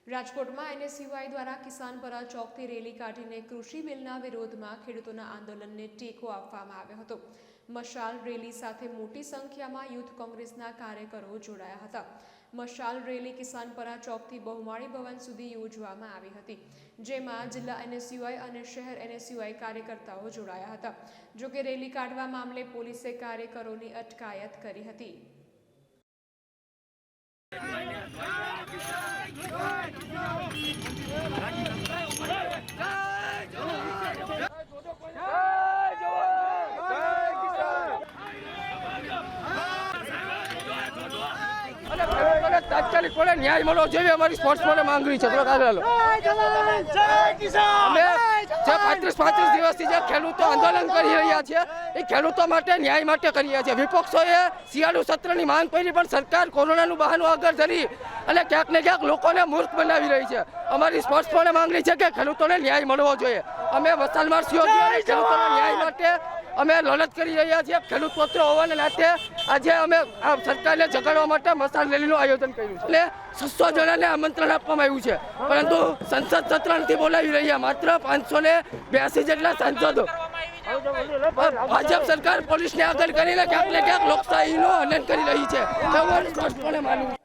રાજકોટમાં એનએસયુઆઈ દ્વારા કિસાનપરા ચોકથી રેલી કાઢીને કૃષિ બિલના વિરોધમાં ખેડૂતોના આંદોલનને ટેકો આપવામાં આવ્યો હતો। મશાલ રેલી સાથે મોટી સંખ્યામાં યુથ કોંગ્રેસના કાર્યકરો જોડાયા હતા। મશાલ રેલી કિસાનપરા ચોકથી બહુમાળી ભવન સુધી યોજવામાં આવી હતી, જેમાં જિલ્લા એનએસયુઆઈ અને શહેર એનએસયુઆઈ કાર્યકર્તાઓ જોડાયા હતા। જોકે રેલી કાઢવા મામલે પોલીસે કાર્યકરોની અટકાયત કરી હતી। તાત્કાલિક પડે ન્યાય મળવો જોઈએ। અમારી સ્પોર્ટ્સમેન માંગણી છે। અમે જે 35 દિવસથી જે ખેડૂતો આંદોલન કરી રહ્યા છે એ ખેડૂતો માટે ન્યાય માટે કરી રહ્યા છે। વિપક્ષોએ શિયાળુ સત્રની માંગ કરી, પણ સરકાર કોરોનાનું બહાનું આગળ ધરી અને ક્યાંક ને ક્યાંક લોકોને મૂર્ખ બનાવી રહી છે। અમારી સ્પોર્ટ્સમેન માંગણી છે કે ખેડૂતોને ન્યાય મળવો જોઈએ। અમે મશાલ માર્ચ યોજી ખેડૂતોના ન્યાય માટે અમે લડત કરી રહ્યા છીએ। ખેડૂત પુત્ર હોવાને નાતે આજે અમે સરકારને જગાડવા માટે મશાલ રેલીનું આયોજન કર્યું છે અને 600 જણાને આમંત્રણ આપવામાં આવ્યું છે, પરંતુ સંસદ સત્ર નથી બોલાવી રહ્યા। માત્ર 582 જેટલા સાંસદો। ભાજપ સરકાર પોલીસને આગળ કરીને ક્યાંક ને ક્યાંક લોકશાહીનું હનન કરી રહી છે।